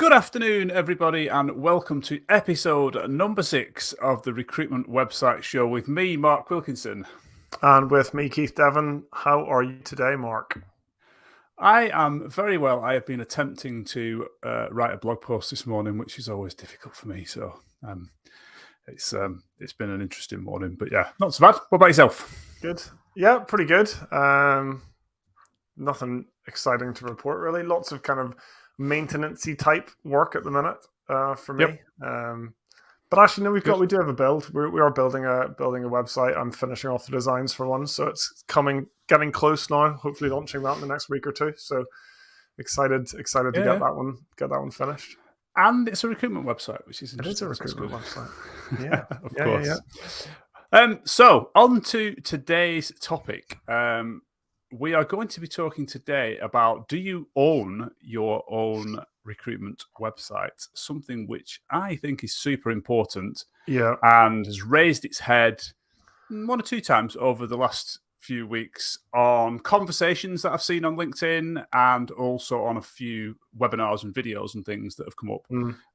Good afternoon, everybody, and welcome to episode number 6 of the Recruitment Website Show with me, Mark Wilkinson. And with me, Keith Devon. How are you today, Mark? I am very well. I have been attempting to write a blog post this morning, which is always difficult for me. So it's been an interesting morning, but yeah, not so bad. What about yourself? Good. Yeah, pretty good. Nothing exciting to report, really. Lots of kind of maintenance-y type work at the minute for me. Yep. But actually, no, Good. we do have a build. We are building a website. I'm finishing off the designs for one, so it's getting close now. Hopefully, launching that in the next week or two. So excited to get that one finished. And it's a recruitment website, which is It interesting. is a recruitment website. Yeah, of course. Yeah. So on to today's topic. We are going to be talking today about, do you own your own recruitment website? Something which I think is super important, and has raised its head one or two times over the last few weeks on conversations that I've seen on LinkedIn, and also on a few webinars and videos and things that have come up.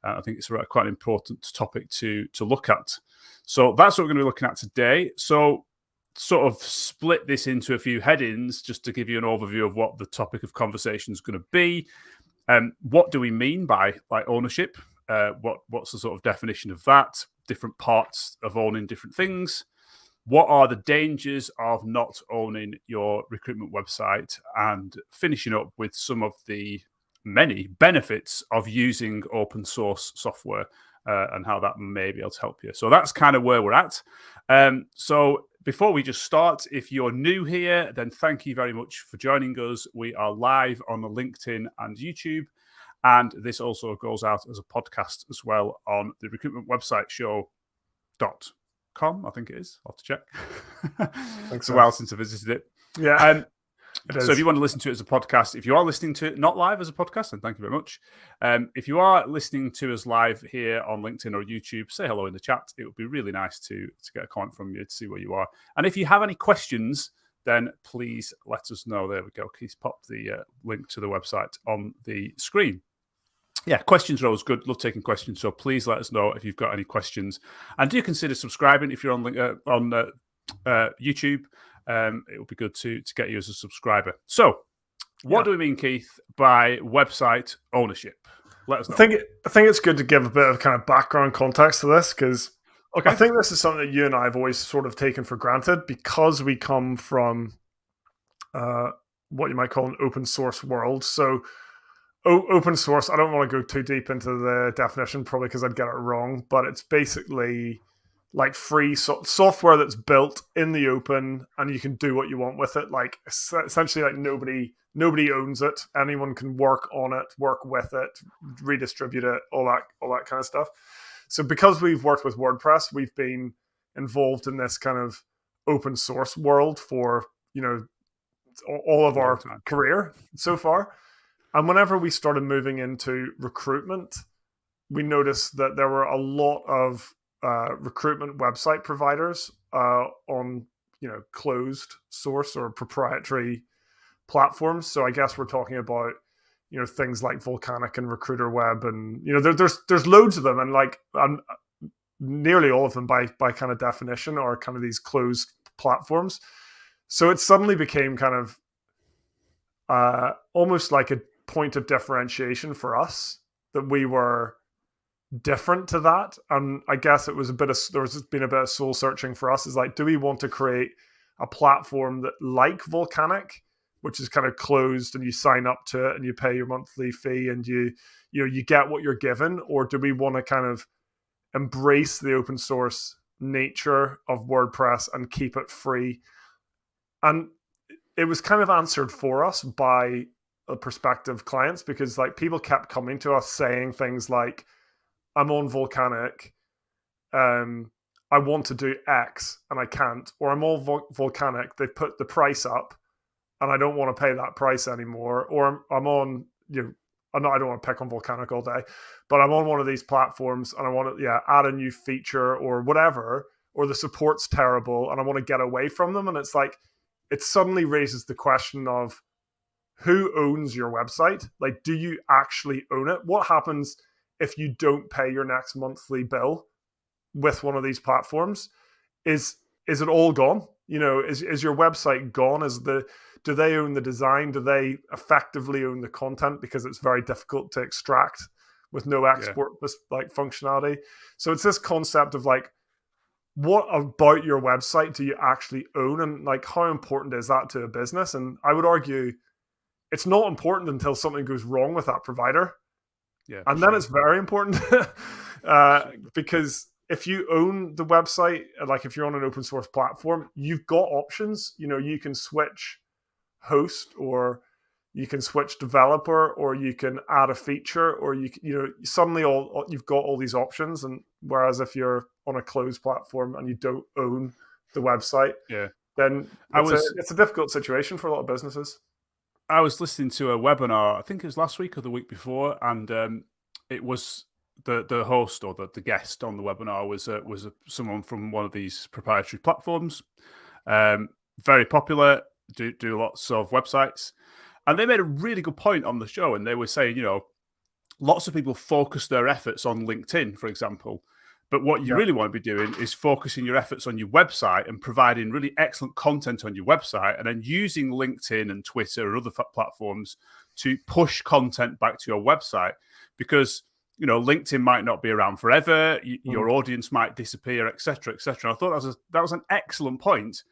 I think it's quite an important topic to look at. So that's what we're going to be looking at today. So sort of split this into a few headings just to give you an overview of what the topic of conversation is going to be. What do we mean by ownership? What's the sort of definition of that? Different parts of owning different things. What are the dangers of not owning your recruitment website? And finishing up with some of the many benefits of using open source software and how that may be able to help you. So that's kind of where we're at. So before we just start, if you're new here, then thank you very much for joining us. We are live on the LinkedIn and YouTube, and this also goes out as a podcast as well on the Recruitment Website Show.com, I think it is. I'll have to check. It's a while since I visited it. Yeah. So if you want to listen to it as a podcast, if you are listening to it not live as a podcast, then thank you very much. If you are listening to us live here on LinkedIn or YouTube, say hello in the chat. It would be really nice to get a comment from you to see where you are. And if you have any questions, then please let us know. There we go. Keith popped the link to the website on the screen. Yeah, questions are always good. Love taking questions. So please let us know if you've got any questions. And do consider subscribing if you're on YouTube. It would be good to get you as a subscriber. So, what do we mean, Keith, by website ownership? Let us know. I think it's good to give a bit of kind of background context to this, because I think this is something that you and I have always sort of taken for granted, because we come from what you might call an open source world. So open source, I don't want to go too deep into the definition, probably because I'd get it wrong, but it's basically like free software that's built in the open, and you can do what you want with it. Like essentially, like nobody owns it. Anyone can work on it, work with it, redistribute it, all that kind of stuff. So because we've worked with WordPress, we've been involved in this kind of open source world for all of our career so far. And whenever we started moving into recruitment, we noticed that there were a lot of recruitment website providers on closed source or proprietary platforms. So I guess we're talking about things like Volcanic and Recruiter Web, and there's loads of them, and nearly all of them by kind of definition are kind of these closed platforms. So it suddenly became kind of almost like a point of differentiation for us that we were different to that. And I guess there's been a bit of soul searching for us, is like, do we want to create a platform that, like Volcanic, which is kind of closed and you sign up to it and you pay your monthly fee and you get what you're given, or do we want to kind of embrace the open source nature of WordPress and keep it free? And it was kind of answered for us by prospective clients, because like people kept coming to us saying things like, I'm on Volcanic, I want to do X and I can't, or I'm on Volcanic, they put the price up and I don't want to pay that price anymore, or I'm on, I don't want to pick on Volcanic all day, but I'm on one of these platforms and I want to add a new feature or whatever, or the support's terrible and I want to get away from them. And it's like, it suddenly raises the question of, who owns your website? Like, do you actually own it? What happens if you don't pay your next monthly bill with one of these platforms? Is it all gone? Is your website gone? Do they own the design? Do they effectively own the content because it's very difficult to extract with no export like functionality? So it's this concept of like, what about your website do you actually own, and like how important is that to a business? And I would argue it's not important until something goes wrong with that provider. Yeah, and then it's very important because if you own the website, like if you're on an open source platform, you've got options. You can switch host, or you can switch developer, or you can add a feature, or suddenly you've got all these options. And whereas if you're on a closed platform and you don't own the website, then it's a difficult situation for a lot of businesses. I was listening to a webinar, I think it was last week or the week before, and it was the host, or the guest on the webinar was someone from one of these proprietary platforms, very popular, do lots of websites, and they made a really good point on the show. And they were saying, lots of people focus their efforts on LinkedIn, for example. But what you really want to be doing is focusing your efforts on your website and providing really excellent content on your website, and then using LinkedIn and Twitter and other platforms to push content back to your website. Because, LinkedIn might not be around forever. Your audience might disappear, etc., etc. I thought that was an excellent point,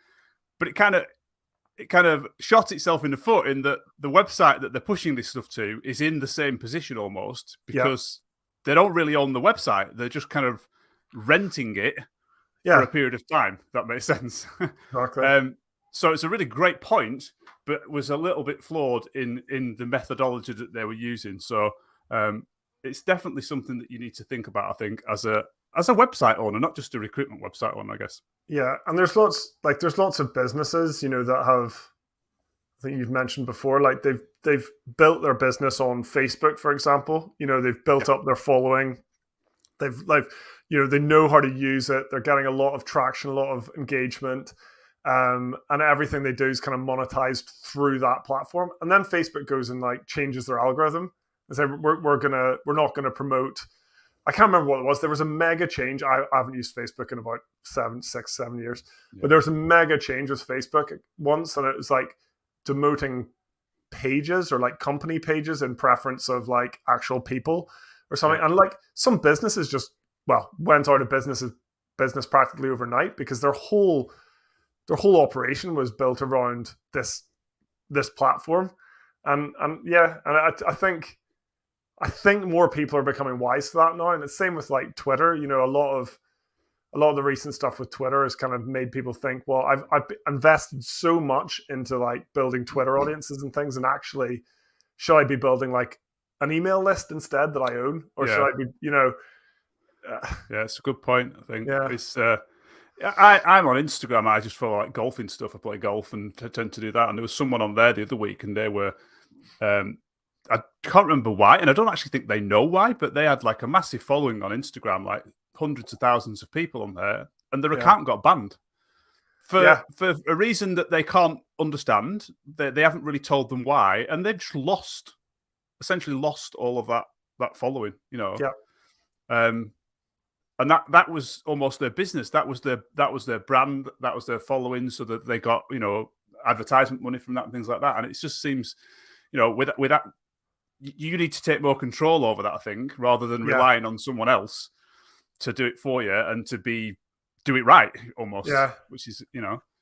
but it kind of shot itself in the foot in that the website that they're pushing this stuff to is in the same position almost, because they don't really own the website. They're just kind of renting it for a period of time. If that makes sense. Exactly. So it's a really great point, but was a little bit flawed in the methodology that they were using. So it's definitely something that you need to think about, I think, as a website owner, not just a recruitment website owner, I guess. Yeah, and there's lots of businesses, that have, I think you've mentioned before, like they've built their business on Facebook, for example. They've built up their following. They've they know how to use it. They're getting a lot of traction, a lot of engagement, and everything they do is kind of monetized through that platform. And then Facebook goes and like changes their algorithm and say we're not gonna promote. I can't remember what it was. There was a mega change. I haven't used Facebook in about 7 years, but there was a mega change with Facebook once, and it was like demoting pages or like company pages in preference of like actual people or something. And like some businesses just went out of business practically overnight because their whole operation was built around this platform. And I think more people are becoming wise to that now. And it's same with like Twitter. A lot of the recent stuff with Twitter has kind of made people think, well, I've invested so much into like building Twitter audiences and things, and actually, should I be building like an email list instead that I own, or should I be, yeah, it's a good point. I think it's. I'm on Instagram. I just follow like golfing stuff. I play golf and tend to do that. And there was someone on there the other week, and they were. I can't remember why, and I don't actually think they know why, but they had like a massive following on Instagram, like hundreds of thousands of people on there, and their account got banned for a reason that they can't understand. They haven't really told them why, and they've just essentially lost all of that following, and that was almost their business. That was their brand. That was their following, so that they got advertisement money from that and things like that. And it just seems, with that. You need to take more control over that, I think, rather than relying on someone else to do it for you and to do it right, almost. Yeah, which is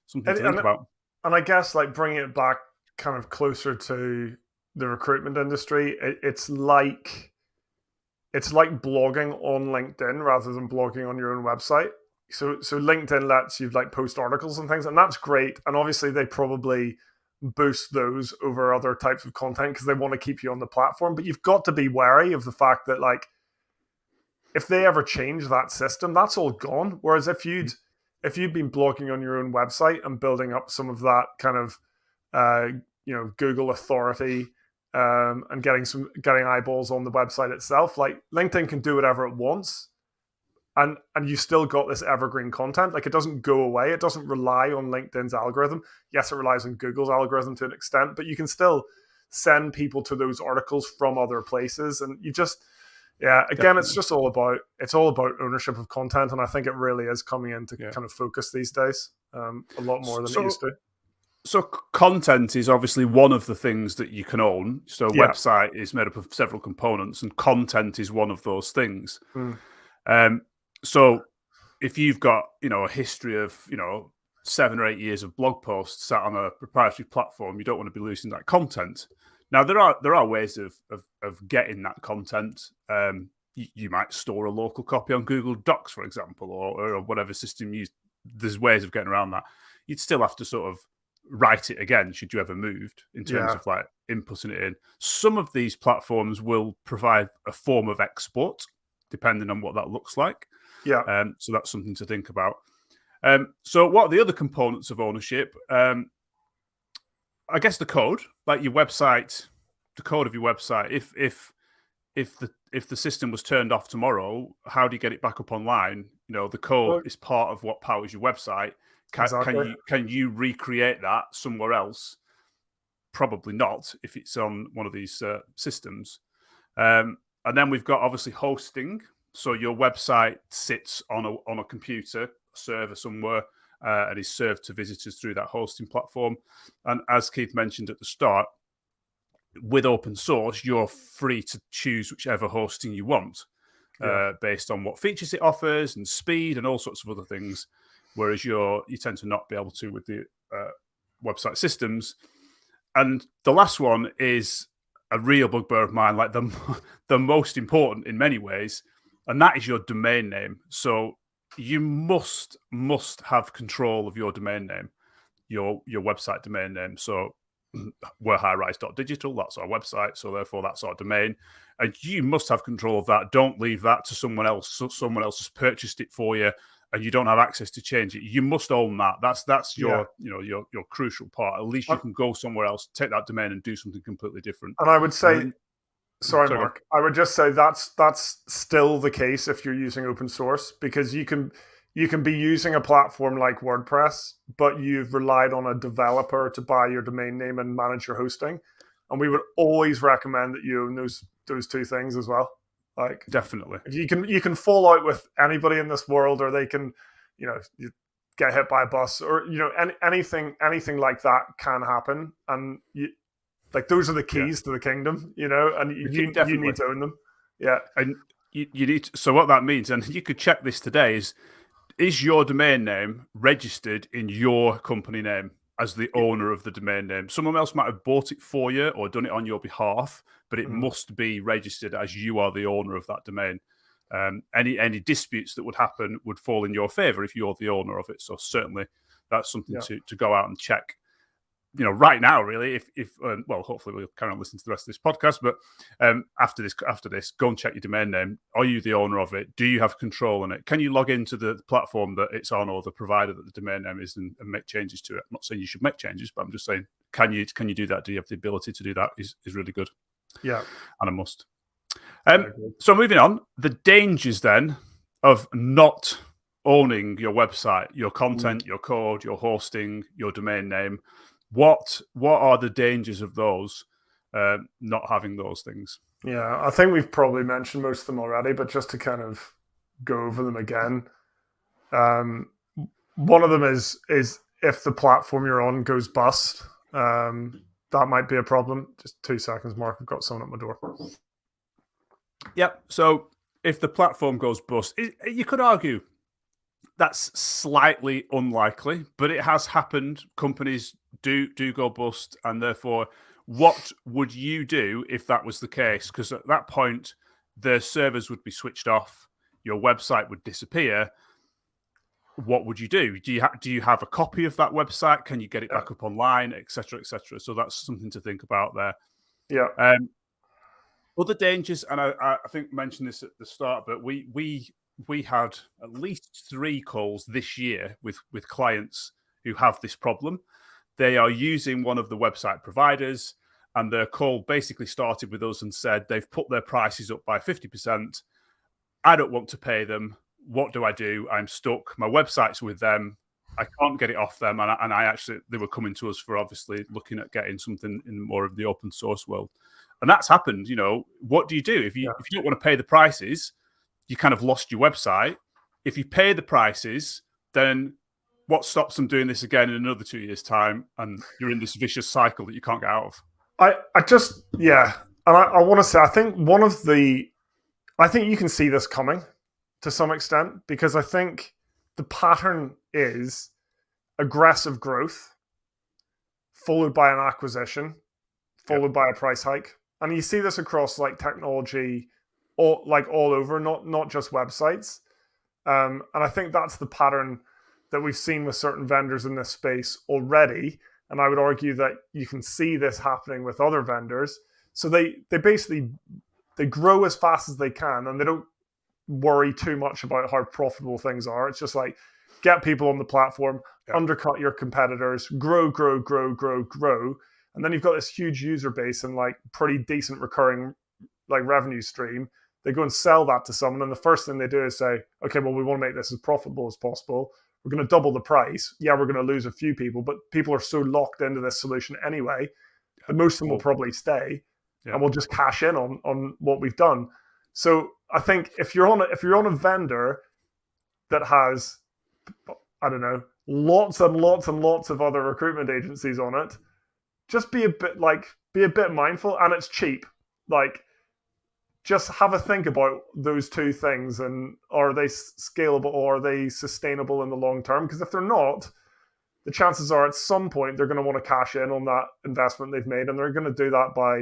something to think about. And I guess like bringing it back kind of closer to the recruitment industry, it's like blogging on LinkedIn rather than blogging on your own website. So LinkedIn lets you like post articles and things, and that's great. And obviously they probably boost those over other types of content because they want to keep you on the platform. But you've got to be wary of the fact that like if they ever change that system, that's all gone. Whereas if you'd been blogging on your own website and building up some of that kind of Google authority and getting eyeballs on the website itself, like LinkedIn can do whatever it wants. And you still got this evergreen content. Like it doesn't go away. It doesn't rely on LinkedIn's algorithm. Yes, it relies on Google's algorithm to an extent, but you can still send people to those articles from other places. And you just, again, Definitely. it's all about ownership of content, and I think it really is coming into kind of focus these days, a lot more than it used to. So content is obviously one of the things that you can own. So website is made up of several components, and content is one of those things. So if you've got, a history of, 7 or 8 years of blog posts sat on a proprietary platform, you don't want to be losing that content. Now there are ways of getting that content. You might store a local copy on Google Docs, for example, or whatever system you use. There's ways of getting around that. You'd still have to sort of write it again should you ever moved in terms of like inputting it in. Some of these platforms will provide a form of export depending on what that looks like. So that's something to think about. So what are the other components of ownership? I guess the code, like your website, the code of your website. If the system was turned off tomorrow, how do you get it back up online? The code is part of what powers your website. Can you recreate that somewhere else? Probably not if it's on one of these systems. And then we've got obviously hosting. So your website sits on a computer server somewhere and is served to visitors through that hosting platform. And as Keith mentioned at the start, with open source, you're free to choose whichever hosting you want based on what features it offers and speed and all sorts of other things. Whereas you tend to not be able to with the website systems. And the last one is a real bugbear of mine, like the most important in many ways, and that is your domain name. So you must have control of your domain name, your website domain name. So we're highrise.digital, that's our website, so therefore that's our domain. And you must have control of that. Don't leave that to someone else. So someone else has purchased it for you and you don't have access to change it. You must own that. That's your your crucial part. At least you can go somewhere else, take that domain and do something completely different. And I would say, sorry, Mark, I would just say that's still the case if you're using open source, because you can be using a platform like WordPress, but you've relied on a developer to buy your domain name and manage your hosting. And we would always recommend that you own those two things as well. Like, definitely, if you can fall out with anybody in this world, or they can, you get hit by a bus, or anything like that can happen. And those are the keys to the kingdom, and you need to own them. Yeah, and you need. So what that means, and you could check this today, is your domain name registered in your company name as the owner of the domain name? Someone else might have bought it for you or done it on your behalf, but it must be registered as you are the owner of that domain. Any disputes that would happen would fall in your favor if you're the owner of it. So certainly that's something to go out and check. Right now, really, if hopefully we'll carry on listening to the rest of this podcast. But after this, go and check your domain name. Are you the owner of it? Do you have control on it? Can you log into the platform that it's on, or the provider that the domain name is, and make changes to it? I'm not saying you should make changes, but I'm just saying, can you do that? Do you have the ability to do that? Is really good. Yeah, and a must. So moving on, the dangers then of not owning your website, your content, your code, your hosting, your domain name. What are the dangers of those, not having those things? Yeah, I think we've probably mentioned most of them already, but just to kind of go over them again. One of them is if the platform you're on goes bust, that might be a problem. Just 2 seconds, Mark. I've got someone at my door. Yep. So if the platform goes bust, you could argue that's slightly unlikely, but it has happened. Companies do go bust, and therefore, what would you do if that was the case? Because at that point, the servers would be switched off, your website would disappear. What would you do? Do you have a copy of that website? Can you get it back up online, etc., etc.? So that's something to think about there. Yeah. Other dangers, and I think I mentioned this at the start, but we had at least 3 calls this year with clients who have this problem. They are using one of the website providers, and their call basically started with us and said they've put their prices up by 50%. I don't want to pay them. What do I do? I'm stuck. My website's with them. I can't get it off them, and I actually they were coming to us for obviously looking at getting something in more of the open source world, and that's happened. What do you do if you don't want to pay the prices? You kind of lost your website. If you pay the prices, then what stops them doing this again in another 2 years' time? And you're in this vicious cycle that you can't get out of. And I want to say, I think I think you can see this coming to some extent, because I think the pattern is aggressive growth followed by an acquisition, followed by a price hike. And you see this across like technology, all over, not just websites. And I think that's the pattern that we've seen with certain vendors in this space already. And I would argue that you can see this happening with other vendors. So they basically they grow as fast as they can, and they don't worry too much about how profitable things are. It's just like get people on the platform, undercut your competitors, grow, and then you've got this huge user base and like pretty decent recurring like revenue stream. They go and sell that to someone, and the first thing they do is say, okay, well, we want to make this as profitable as possible. We're going to double the price. Yeah, we're going to lose a few people, but people are so locked into this solution anyway that most of them will probably stay, and we'll just cash in on what we've done. So I think if you're on a vendor that has, I don't know, lots and lots and lots of other recruitment agencies on it, just be a bit mindful, and it's cheap. Like, just have a think about those two things, and are they scalable or are they sustainable in the long term? Because if they're not, the chances are at some point they're going to want to cash in on that investment they've made, and they're going to do that by,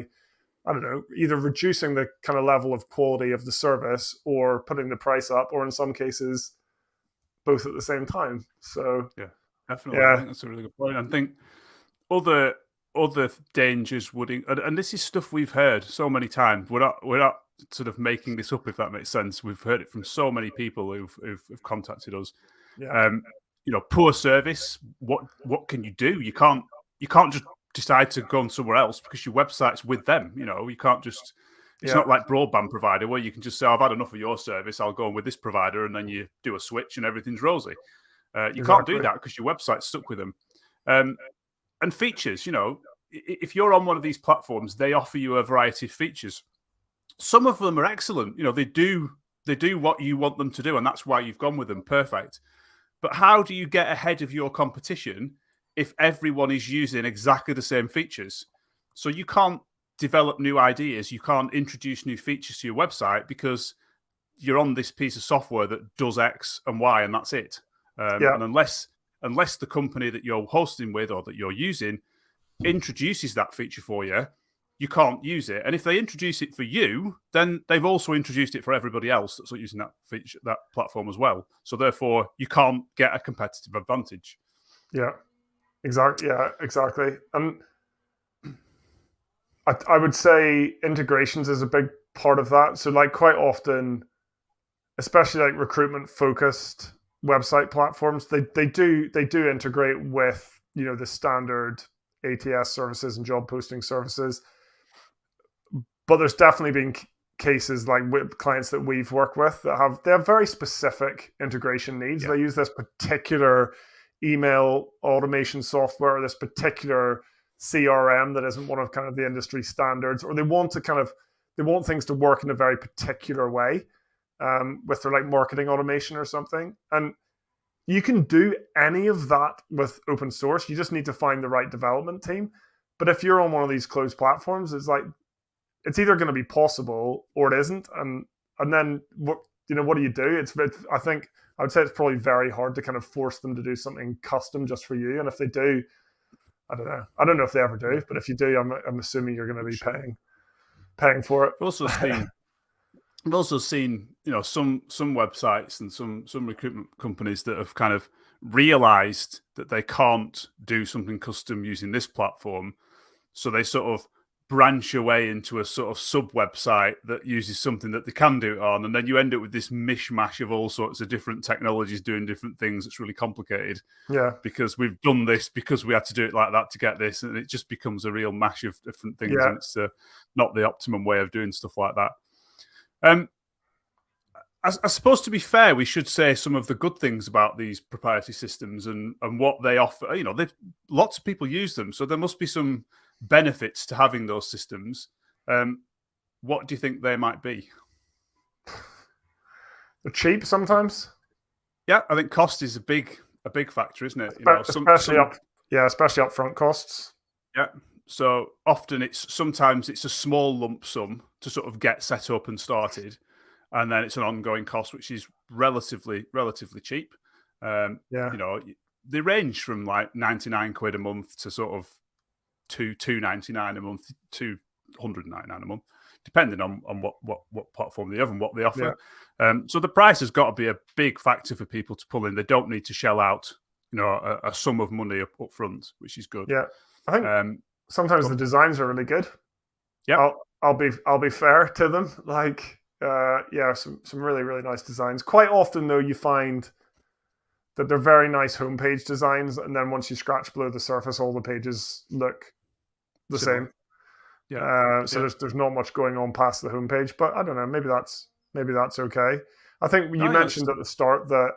I don't know, either reducing the kind of level of quality of the service or putting the price up, or in some cases, both at the same time. So yeah, definitely. I think that's a really good point. I think other dangers would, and this is stuff we've heard so many times. We're not sort of making this up, if that makes sense. We've heard it from so many people who've contacted us. Poor service. What can you do? You can't just decide to go on somewhere else because your website's with them. You can't just. It's not like broadband provider where you can just say, I've had enough of your service, I'll go on with this provider, and then you do a switch and everything's rosy. You can't do that because your website's stuck with them. And features, if you're on one of these platforms, they offer you a variety of features. Some of them are excellent. They do what you want them to do, and that's why you've gone with them. Perfect. But how do you get ahead of your competition if everyone is using exactly the same features? So you can't develop new ideas. You can't introduce new features to your website because you're on this piece of software that does X and Y, and that's it. And unless the company that you're hosting with or that you're using introduces that feature for you, you can't use it. And if they introduce it for you, then they've also introduced it for everybody else that's using that feature, that platform as well. So therefore, you can't get a competitive advantage. Yeah, exactly. And I would say integrations is a big part of that. So like quite often, especially like recruitment focused website platforms, they do integrate with the standard ATS services and job posting services. But there's definitely been cases like with clients that we've worked with that have very specific integration needs. They use this particular email automation software or this particular CRM that isn't one of kind of the industry standards, or they want things to work in a very particular way with their like marketing automation or something. And you can do any of that with open source. You just need to find the right development team. But if you're on one of these closed platforms, it's either going to be possible or it isn't. And then what do you do? I think I would say it's probably very hard to kind of force them to do something custom just for you. And if they do, I don't know. I don't know if they ever do, but if you do, I'm assuming you're going to be paying for it. I've also seen some websites and some recruitment companies that have kind of realized that they can't do something custom using this platform, so they sort of branch away into a sort of sub website that uses something that they can do it on, and then you end up with this mishmash of all sorts of different technologies doing different things. It's really complicated. Yeah, because we've done this because we had to do it like that to get this, and it just becomes a real mash of different things. And it's not the optimum way of doing stuff like that. I suppose, to be fair, we should say some of the good things about these proprietary systems and what they offer. You know, lots of people use them, so there must be some benefits to having those systems. What do you think they might be? They're cheap sometimes. Yeah, I think cost is a big factor, isn't it? Especially upfront costs. Yeah. So often sometimes it's a small lump sum to sort of get set up and started, and then it's an ongoing cost which is relatively cheap. You know, they range from like 99 quid a month to sort of $2.99 a month, $299 a month, depending on what platform they have and what they offer. So the price has got to be a big factor for people to pull in. They don't need to shell out, you know, a sum of money up front, which is good. Yeah, I think sometimes the designs are really good. Yeah, I'll be fair to them. Like, some really, really nice designs. Quite often, though, you find that they're very nice homepage designs, and then once you scratch below the surface, all the pages look the same. Yeah. So there's not much going on past the homepage, but I don't know. Maybe that's okay. I think you mentioned at the start that,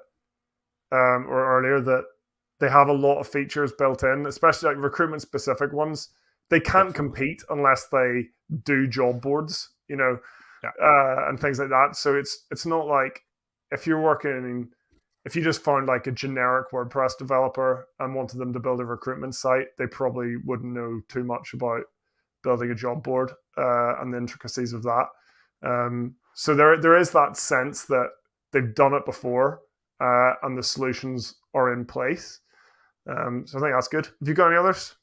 or earlier, that they have a lot of features built in, especially like recruitment specific ones. They can't compete unless they do job boards, you know, and things like that. So it's not like if you just found like a generic WordPress developer and wanted them to build a recruitment site, they probably wouldn't know too much about building a job board and the intricacies of that. So there is that sense that they've done it before and the solutions are in place. So I think that's good. Have you got any others?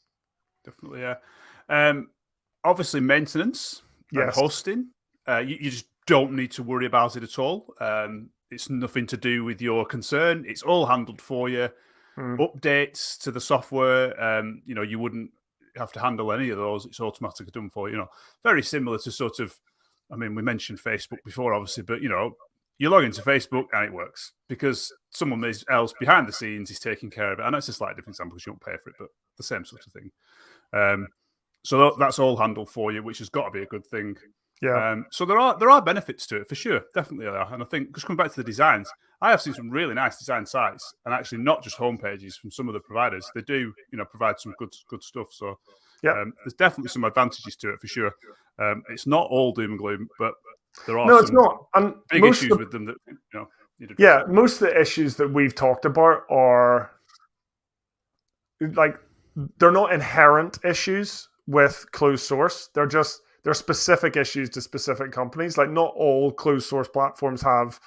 Definitely, yeah. Obviously, maintenance and hosting. You just don't need to worry about it at all. It's nothing to do with your concern. It's all handled for you. Updates to the software, you know, you wouldn't have to handle any of those. It's automatically done for you. You know, very similar to sort of, I mean, we mentioned Facebook before, obviously, but you know, you log into Facebook and it works because someone else behind the scenes is taking care of it. I know it's a slightly different example because you don't pay for it, but the same sort of thing. So that's all handled for you, which has got to be a good thing. Yeah. So there are benefits to it for sure, definitely are. And I think just coming back to the designs, I have seen some really nice design sites, and actually not just homepages from some of the providers. They do, you know, provide some good stuff. So there's definitely some advantages to it for sure. It's not all doom and gloom, but there are it's not. And big issues with them that, you know. Most of the issues that we've talked about are like they're not inherent issues with closed source. They're specific issues to specific companies. Like not all closed source platforms have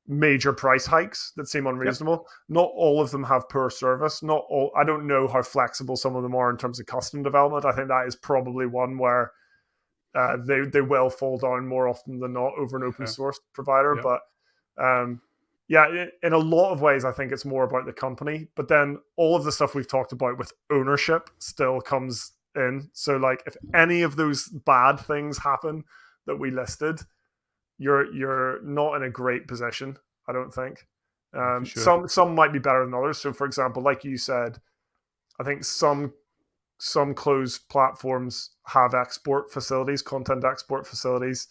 major price hikes that seem unreasonable. Not all of them have poor service. I don't know how flexible some of them are in terms of custom development. I think that is probably one where they will fall down more often than not over an open source provider. But in a lot of ways, I think it's more about the company. But then all of the stuff we've talked about with ownership still comes in. So like if any of those bad things happen that we listed, you're not in a great position, I don't think. Sure. Some might be better than others. So for example, like you said, I think some closed platforms have content export facilities.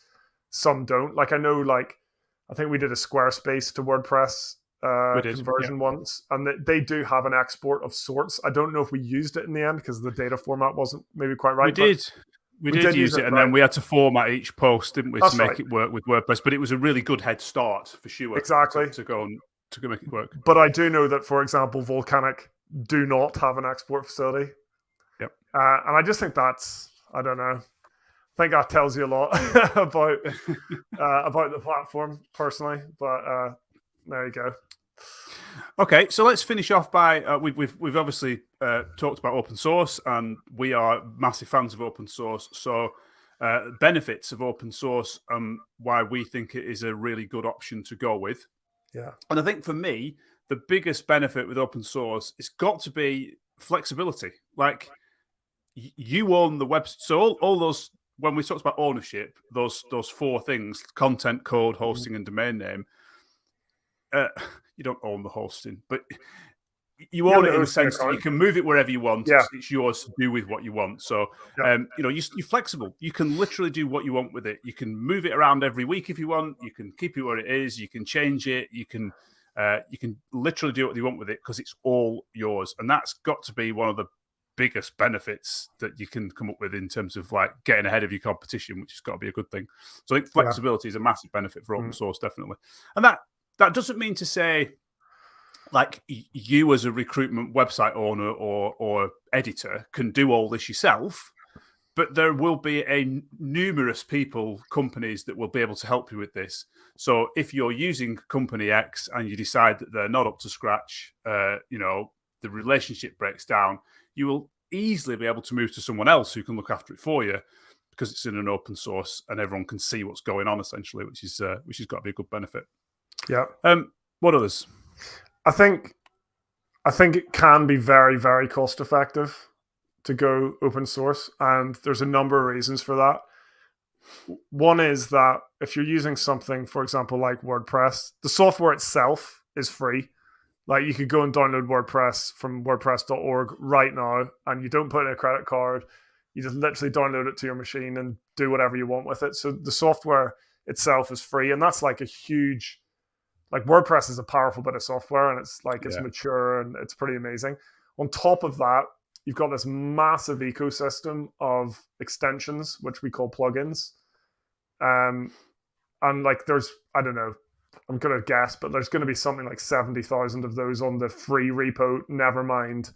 Some don't. Like I know, I think we did a Squarespace to WordPress conversion once, and they do have an export of sorts. I don't know if we used it in the end because the data format wasn't maybe quite right. We did use it, and then we had to format each post, didn't we, to make it work with WordPress. But it was a really good head start for sure. Exactly. To go make it work. But I do know that, for example, Volcanic do not have an export facility. Yep. And I just think I don't know. I think that tells you a lot about the platform personally. But there you go. Okay, so let's finish off by we've obviously talked about open source, and we are massive fans of open source. So benefits of open source, why we think it is a really good option to go with. Yeah, and I think for me, the biggest benefit with open source it's got to be flexibility. Like you own the website, so all those when we talked about ownership, those four things: content, code, hosting, and domain name. You don't own the hosting, but you own it the in the hosting sense that you account. can move it wherever you want. Yeah. It's yours to do with what you want. So, Yeah. you're flexible. You can literally do what you want with it. You can move it around every week if you want. You can keep it where it is. You can change it. You can literally do what you want with it because it's all yours. And that's got to be one of the biggest benefits that you can come up with in terms of like getting ahead of your competition, which has got to be a good thing. So I think flexibility is a massive benefit for open source, definitely. And that doesn't mean to say like you as a recruitment website owner or editor can do all this yourself, but there will be numerous companies that will be able to help you with this. So if you're using company X and you decide that they're not up to scratch, the relationship breaks down, you will easily be able to move to someone else who can look after it for you because it's in an open source and everyone can see what's going on essentially, which has got to be a good benefit. Yeah. What others? I think it can be very, very cost effective to go open source, and there's a number of reasons for that. One is that if you're using something, for example, like WordPress, the software itself is free. Like you could go and download WordPress from WordPress.org right now, and you don't put in a credit card. You just literally download it to your machine and do whatever you want with it. So the software itself is free, and that's like a huge. Like WordPress is a powerful bit of software, and it's like it's mature and it's pretty amazing. On top of that, you've got this massive ecosystem of extensions, which we call plugins. And like there's, I don't know, I'm going to guess, but there's going to be something like 70,000 of those on the free repo, never mind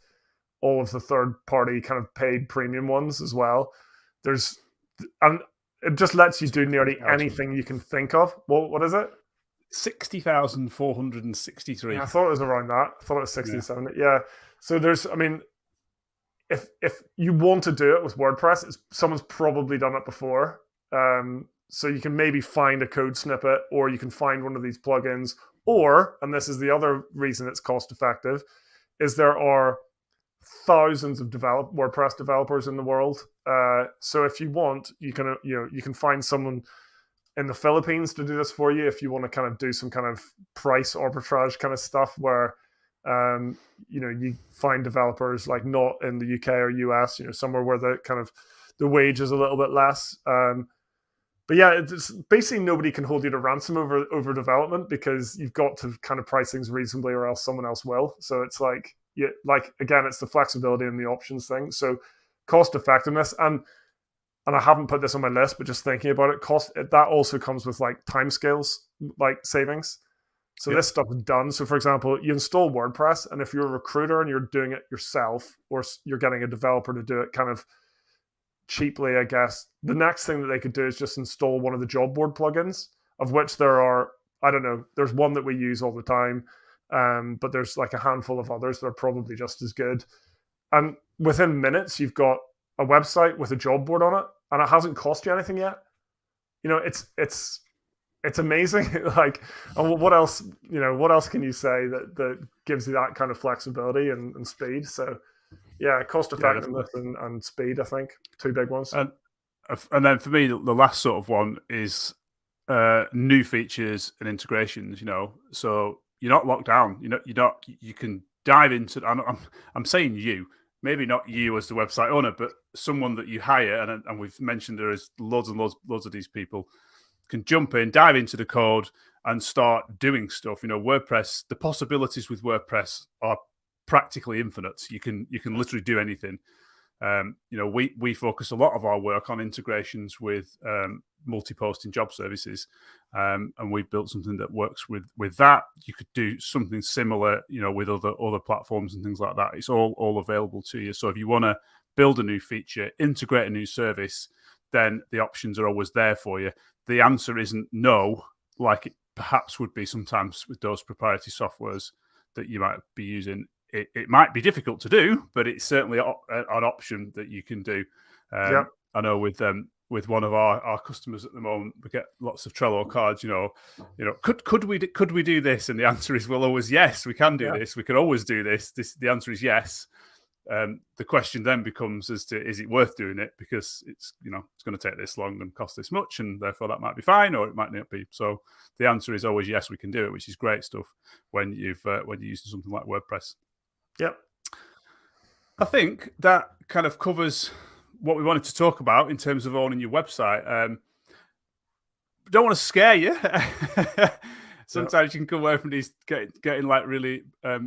all of the third-party kind of paid premium ones as well. And it just lets you do nearly anything you can think of. What is it? 60,463. Yeah, I thought it was around that. I thought it was 67. Yeah. So there's, I mean, if you want to do it with WordPress, someone's probably done it before. So you can maybe find a code snippet, or you can find one of these plugins, or, and this is the other reason it's cost effective, is there are thousands of WordPress developers in the world. So if you want, you can find someone in the Philippines to do this for you if you want to kind of do some kind of price arbitrage kind of stuff where you find developers like not in the UK or US, somewhere where the wage is a little bit less. But yeah, it's basically nobody can hold you to ransom over development because you've got to kind of price things reasonably or else someone else will. So it's like again, it's the flexibility and the options thing. So cost effectiveness and I haven't put this on my list, but just thinking about it, that also comes with like timescales, like savings. So this stuff is done. So for example, you install WordPress, and if you're a recruiter and you're doing it yourself, or you're getting a developer to do it kind of cheaply, I guess, the next thing that they could do is just install one of the job board plugins, of which there are, I don't know, there's one that we use all the time, but there's like a handful of others that are probably just as good. And within minutes, you've got a website with a job board on it, and it hasn't cost you anything yet. It's amazing. Like, and what else can you say that gives you that kind of flexibility and speed? So yeah, cost effectiveness and speed, I think, two big ones. And then for me, the last sort of one is new features and integrations. So you're not locked down. You can dive into. I'm saying you. Maybe not you as the website owner, but someone that you hire, and we've mentioned there is loads and loads of these people, can jump in, dive into the code, and start doing stuff. WordPress, the possibilities with WordPress are practically infinite. You can literally do anything. We focus a lot of our work on integrations with multi-posting job services, and we've built something that works with that. You could do something similar, with other platforms and things like that. It's all available to you. So if you want to build a new feature, integrate a new service, then the options are always there for you. The answer isn't no, like it perhaps would be sometimes with those proprietary softwares that you might be using. It might be difficult to do, but it's certainly an option that you can do. I know with one of our customers at the moment, we get lots of Trello cards. Could we do this? And the answer is, well, always yes, we can do this. We can always do this. The answer is yes. The question then becomes as to, is it worth doing it? Because it's going to take this long and cost this much, and therefore that might be fine, or it might not be. So the answer is always yes, we can do it, which is great stuff when you're using something like WordPress. Yep. I think that kind of covers what we wanted to talk about in terms of owning your website. Don't want to scare you. Sometimes you can come away from these getting like really, I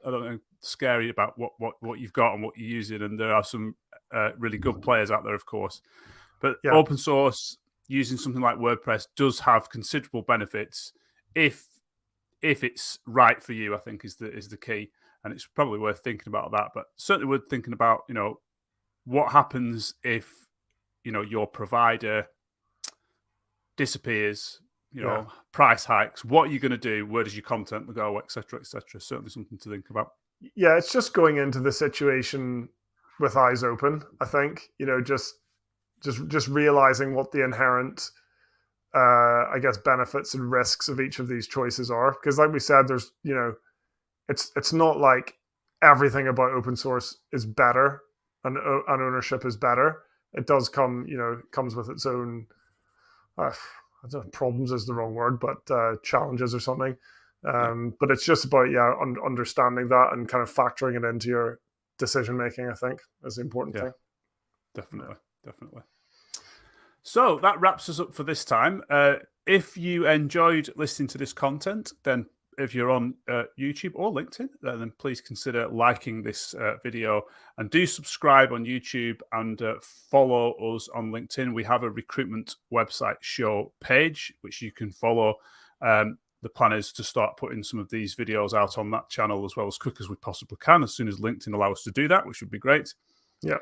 don't know, scary about what you've got and what you're using. And there are some really good players out there, of course. But open source using something like WordPress does have considerable benefits if it's right for you. I think is the key, and it's probably worth thinking about that. But certainly worth thinking about, what happens if your provider disappears, price hikes. What are you going to do? Where does your content go, etc., etc.? Certainly something to think about. Yeah, it's just going into the situation with eyes open. I think just realizing what the inherent, I guess, benefits and risks of each of these choices are. Because, like we said, there's it's not like everything about open source is better and ownership is better. It does comes with its own. I don't know, problems is the wrong word, but challenges or something. But it's just about understanding that and kind of factoring it into your decision making. I think is the important thing. Definitely. So that wraps us up for this time. If you enjoyed listening to this content, then if you're on YouTube or LinkedIn, then please consider liking this video and do subscribe on YouTube and follow us on LinkedIn. We have a recruitment website show page, which you can follow. The plan is to start putting some of these videos out on that channel as well as quick as we possibly can, as soon as LinkedIn allows us to do that, which would be great. Yeah.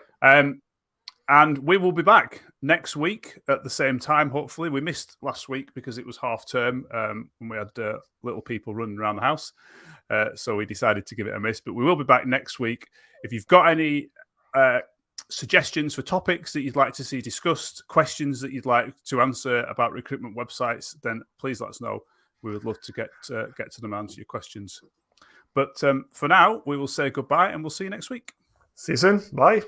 And we will be back next week at the same time, hopefully. We missed last week because it was half term and we had little people running around the house. So we decided to give it a miss. But we will be back next week. If you've got any suggestions for topics that you'd like to see discussed, questions that you'd like to answer about recruitment websites, then please let us know. We would love to get to them and answer your questions. But for now, we will say goodbye and we'll see you next week. See you soon. Bye.